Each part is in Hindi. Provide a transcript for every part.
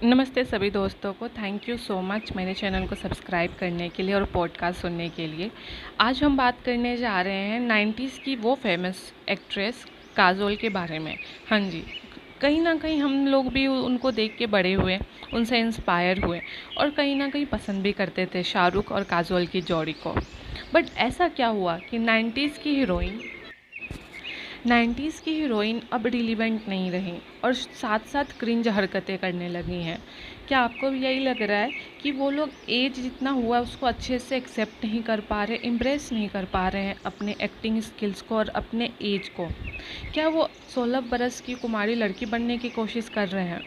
नमस्ते सभी दोस्तों को। थैंक यू सो मच मेरे चैनल को सब्सक्राइब करने के लिए और पॉडकास्ट सुनने के लिए। आज हम बात करने जा रहे हैं 90s की वो फेमस एक्ट्रेस काजोल के बारे में। हाँ जी, कहीं ना कहीं हम लोग भी उनको देख के बड़े हुए, उनसे इंस्पायर हुए और कहीं ना कहीं पसंद भी करते थे शाहरुख और काजोल की जोड़ी को। बट ऐसा क्या हुआ कि 90s की हीरोइन अब रिलीवेंट नहीं रही और साथ साथ क्रिंज हरकतें करने लगी हैं। क्या आपको भी यही लग रहा है कि वो लोग एज जितना हुआ है उसको अच्छे से एक्सेप्ट नहीं कर पा रहे, इम्प्रेस नहीं कर पा रहे हैं अपने एक्टिंग स्किल्स को और अपने एज को? क्या वो 16 बरस की कुमारी लड़की बनने की कोशिश कर रहे हैं?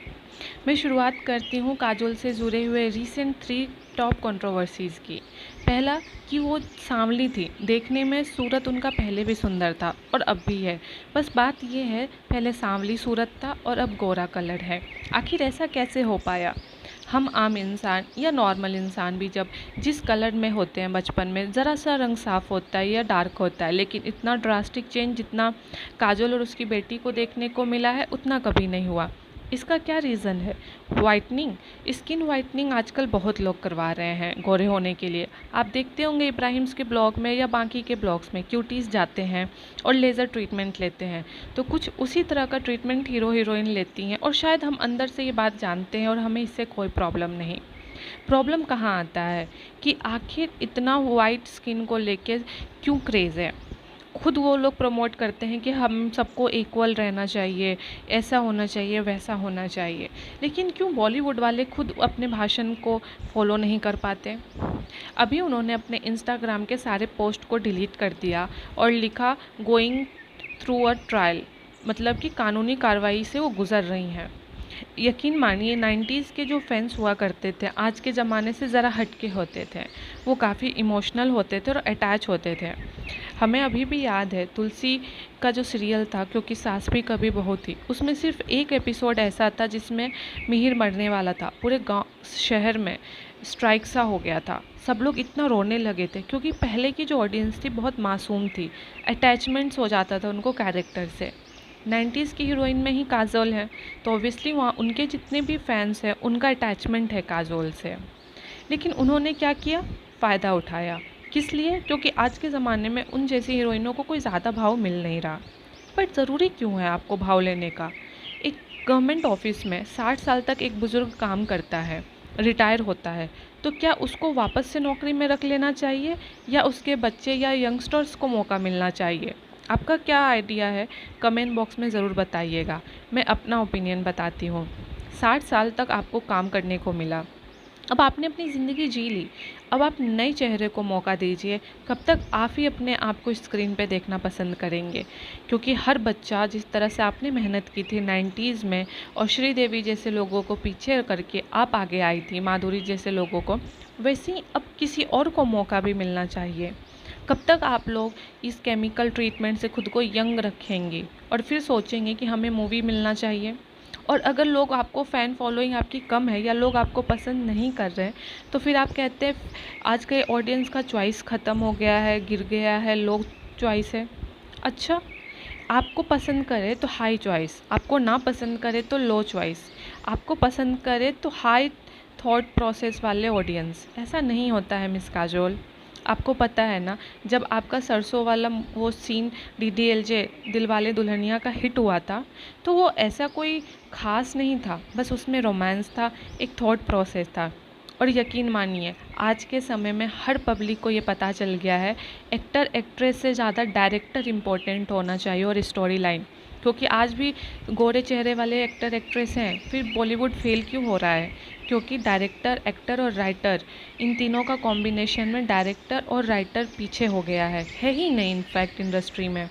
मैं शुरुआत करती हूँ काजोल से जुड़े हुए रीसेंट 3 टॉप कंट्रोवर्सीज़ की। पहला कि वो सांवली थी, देखने में सूरत उनका पहले भी सुंदर था और अब भी है। बस बात ये है, पहले सांवली सूरत था और अब गोरा कलर है। आखिर ऐसा कैसे हो पाया? हम आम इंसान या नॉर्मल इंसान भी जब जिस कलर में होते हैं बचपन में, ज़रा सा रंग साफ़ होता है या डार्क होता है, लेकिन इतना ड्रास्टिक चेंज जितना काजोल और उसकी बेटी को देखने को मिला है उतना कभी नहीं हुआ। इसका क्या रीज़न है? वाइटनिंग। स्किन वाइटनिंग आजकल बहुत लोग करवा रहे हैं गोरे होने के लिए। आप देखते होंगे इब्राहिम्स के ब्लॉग में या बाकी के ब्लॉग्स में क्यूटीज़ जाते हैं और लेज़र ट्रीटमेंट लेते हैं। तो कुछ उसी तरह का ट्रीटमेंट हीरो हीरोइन लेती हैं और शायद हम अंदर से ये बात जानते हैं और हमें इससे कोई प्रॉब्लम नहीं। प्रॉब्लम कहाँ आता है कि आखिर इतना वाइट स्किन को लेके क्यों क्रेज़ है? खुद वो लोग प्रमोट करते हैं कि हम सबको इक्वल रहना चाहिए, ऐसा होना चाहिए, वैसा होना चाहिए। लेकिन क्यों बॉलीवुड वाले खुद अपने भाषण को फॉलो नहीं कर पाते? अभी उन्होंने अपने इंस्टाग्राम के सारे पोस्ट को डिलीट कर दिया और लिखा गोइंग थ्रू अ ट्रायल, मतलब कि कानूनी कार्रवाई से वो गुजर रही हैं। यकीन मानिए 90s के जो फैंस हुआ करते थे आज के ज़माने से ज़रा हटके होते थे। वो काफ़ी इमोशनल होते थे और अटैच होते थे। हमें अभी भी याद है तुलसी का जो सीरियल था, क्योंकि सास भी कभी बहू थी, उसमें सिर्फ एक एपिसोड ऐसा था जिसमें मिहिर मरने वाला था। पूरे गांव शहर में स्ट्राइक सा हो गया था। सब लोग इतना रोने लगे थे क्योंकि पहले की जो ऑडियंस थी बहुत मासूम थी, अटैचमेंट्स हो जाता था उनको कैरेक्टर से। 90s की हीरोइन में ही काजोल है तो ऑब्वियसली वहाँ उनके जितने भी फैंस हैं उनका अटैचमेंट है काजोल से। लेकिन उन्होंने क्या किया? फ़ायदा उठाया। किस लिए? क्योंकि आज के ज़माने में उन जैसी हीरोइनों को कोई ज़्यादा भाव मिल नहीं रहा। बट ज़रूरी क्यों है आपको भाव लेने का? एक गवर्नमेंट ऑफिस में 60 साल तक एक बुज़ुर्ग काम करता है, रिटायर होता है, तो क्या उसको वापस से नौकरी में रख लेना चाहिए या उसके बच्चे या यंगस्टर्स को मौका मिलना चाहिए? आपका क्या आइडिया है? कमेंट बॉक्स में ज़रूर बताइएगा। मैं अपना ओपिनियन बताती हूँ। 60 साल तक आपको काम करने को मिला, अब आपने अपनी ज़िंदगी जी ली, अब आप नए चेहरे को मौका दीजिए। कब तक आप ही अपने आप को स्क्रीन पे देखना पसंद करेंगे? क्योंकि हर बच्चा जिस तरह से आपने मेहनत की थी 90s में और श्रीदेवी जैसे लोगों को पीछे करके आप आगे आई थी, माधुरी जैसे लोगों को, वैसे ही अब किसी और को मौका भी मिलना चाहिए। कब तक आप लोग इस केमिकल ट्रीटमेंट से खुद को यंग रखेंगे और फिर सोचेंगे कि हमें मूवी मिलना चाहिए? और अगर लोग आपको फ़ैन फॉलोइंग आपकी कम है या लोग आपको पसंद नहीं कर रहे हैं तो फिर आप कहते हैं आज के ऑडियंस का चॉइस ख़त्म हो गया है, गिर गया है, लो चॉइस है। अच्छा, आपको पसंद करे तो हाई चॉइस, आपको ना पसंद करे तो लो चॉइस, आपको पसंद करे तो हाई थॉट प्रोसेस वाले ऑडियंस। ऐसा नहीं होता है मिस काजोल। आपको पता है ना, जब आपका सरसों वाला वो सीन DDLJ दिलवाले दुल्हनिया का हिट हुआ था तो वो ऐसा कोई ख़ास नहीं था, बस उसमें रोमांस था, एक थॉट प्रोसेस था। और यकीन मानिए आज के समय में हर पब्लिक को ये पता चल गया है एक्टर एक्ट्रेस से ज़्यादा डायरेक्टर इम्पोर्टेंट होना चाहिए और स्टोरी लाइन। क्योंकि आज भी गोरे चेहरे वाले एक्टर एक्ट्रेस हैं, फिर बॉलीवुड फेल क्यों हो रहा है? क्योंकि डायरेक्टर, एक्टर और राइटर, इन तीनों का कॉम्बिनेशन में डायरेक्टर और राइटर पीछे हो गया है ही नहीं। इनफैक्ट इंडस्ट्री में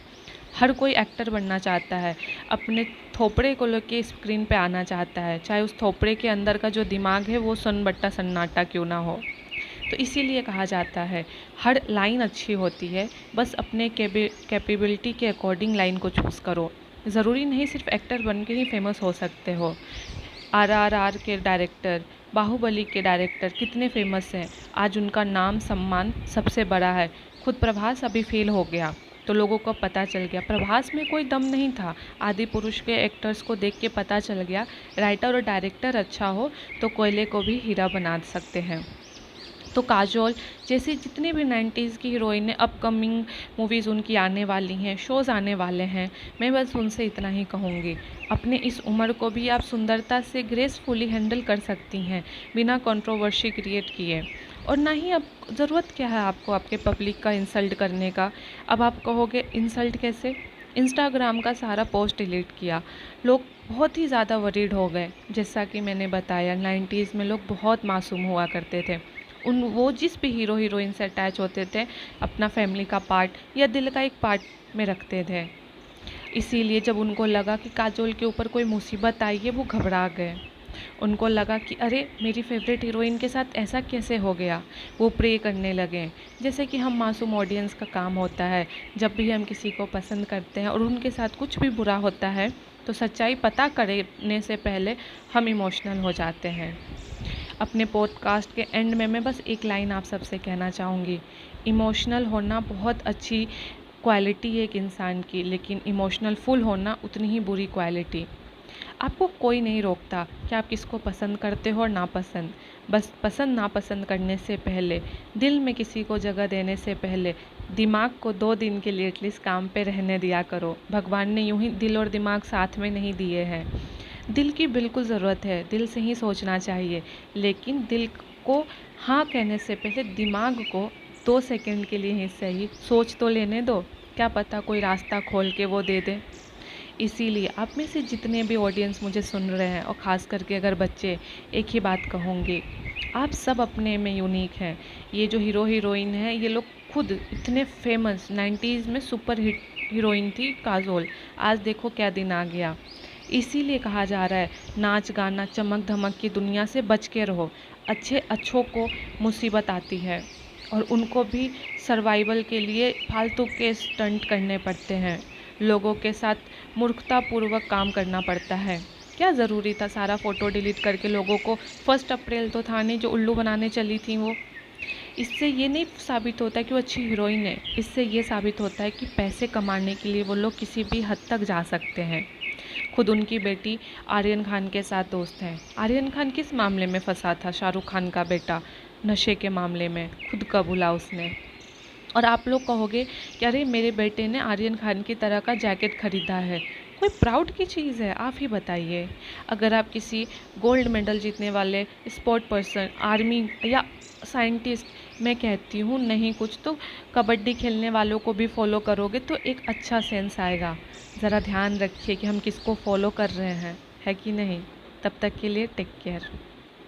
हर कोई एक्टर बनना चाहता है, अपने थोपड़े को लेके स्क्रीन पे आना चाहता है, चाहे उस थोपड़े के अंदर का जो दिमाग है वो सन्नाटा सन्नाटा क्यों ना हो। तो इसीलिए कहा जाता है हर लाइन अच्छी होती है, बस अपने कैपेबिलिटी के अकॉर्डिंग लाइन को चूज़ करो। ज़रूरी नहीं सिर्फ एक्टर बन के ही फेमस हो सकते हो। RRR के डायरेक्टर, बाहुबली के डायरेक्टर कितने फेमस हैं, आज उनका नाम सम्मान सबसे बड़ा है। खुद प्रभास अभी फेल हो गया, तो लोगों को पता चल गया प्रभास में कोई दम नहीं था। आदि पुरुष के एक्टर्स को देख के पता चल गया राइटर और डायरेक्टर अच्छा हो तो कोयले को भी हीरा बना सकते हैं। तो काजोल जैसी जितनी भी 90s की हीरोइन है, अपकमिंग मूवीज़ उनकी आने वाली हैं, शोज़ आने वाले हैं, मैं बस उनसे इतना ही कहूँगी, अपने इस उम्र को भी आप सुंदरता से ग्रेसफुली हैंडल कर सकती हैं बिना कंट्रोवर्सी क्रिएट किए। और ना ही अब ज़रूरत क्या है आपको आपके पब्लिक का इंसल्ट करने का। अब आप कहोगे इंसल्ट कैसे? इंस्टाग्राम का सारा पोस्ट डिलीट किया, लोग बहुत ही ज़्यादा वरीड हो गए। जैसा कि मैंने बताया 90s में लोग बहुत मासूम हुआ करते थे, वो जिस भी हीरो हीरोइन से अटैच होते थे अपना फैमिली का पार्ट या दिल का एक पार्ट में रखते थे। इसीलिए जब उनको लगा कि काजोल के ऊपर कोई मुसीबत आई है वो घबरा गए। उनको लगा कि अरे मेरी फेवरेट हीरोइन के साथ ऐसा कैसे हो गया। वो प्रे करने लगे जैसे कि हम मासूम ऑडियंस का काम होता है। जब भी हम किसी को पसंद करते हैं और उनके साथ कुछ भी बुरा होता है तो सच्चाई पता करने से पहले हम इमोशनल हो जाते हैं। अपने पॉडकास्ट के एंड में मैं बस एक लाइन आप सबसे कहना चाहूँगी, इमोशनल होना बहुत अच्छी क्वालिटी है एक इंसान की, लेकिन इमोशनल फुल होना उतनी ही बुरी क्वालिटी। आपको कोई नहीं रोकता कि आप किसको पसंद करते हो और नापसंद। बस पसंद नापसंद करने से पहले, दिल में किसी को जगह देने से पहले दिमाग को 2 दिन के लिए एटलीस्ट काम पे रहने दिया करो। भगवान ने यूं ही दिल और दिमाग साथ में नहीं दिए हैं। दिल की बिल्कुल ज़रूरत है, दिल से ही सोचना चाहिए, लेकिन दिल को हाँ कहने से पहले दिमाग को 2 सेकंड के लिए ही सही सोच तो लेने दो। क्या पता कोई रास्ता खोल के वो दे दे। इसीलिए आप में से जितने भी ऑडियंस मुझे सुन रहे हैं और ख़ास करके अगर बच्चे, एक ही बात कहूँगी, आप सब अपने में यूनिक हैं। ये जो हीरो हीरोइन है ये लोग खुद इतने फेमस 90s में सुपर हिट हीरोइन थी काजोल, आज देखो क्या दिन आ गया। इसीलिए कहा जा रहा है नाच गाना चमक धमक की दुनिया से बच के रहो। अच्छों को मुसीबत आती है और उनको भी सर्वाइवल के लिए फालतू के स्टंट करने पड़ते हैं, लोगों के साथ मूर्खतापूर्वक काम करना पड़ता है। क्या ज़रूरी था सारा फ़ोटो डिलीट करके लोगों को 1 अप्रैल तो था नहीं जो उल्लू बनाने चली थी वो। इससे ये नहीं साबित होता है कि वो अच्छी हीरोइन है, इससे ये साबित होता है कि पैसे कमाने के लिए वो लोग किसी भी हद तक जा सकते हैं। खुद उनकी बेटी आर्यन खान के साथ दोस्त हैं। आर्यन खान किस मामले में फंसा था? शाहरुख खान का बेटा नशे के मामले में, खुद कबूला उसने। और आप लोग कहोगे कि अरे मेरे बेटे ने आर्यन खान की तरह का जैकेट खरीदा है, कोई प्राउड की चीज़ है? आप ही बताइए। अगर आप किसी गोल्ड मेडल जीतने वाले स्पोर्ट पर्सन, आर्मी या साइंटिस्ट, मैं कहती हूँ नहीं कुछ तो कबड्डी खेलने वालों को भी फॉलो करोगे तो एक अच्छा सेंस आएगा। ज़रा ध्यान रखिए कि हम किसको फॉलो कर रहे हैं, है कि नहीं। तब तक के लिए टेक केयर।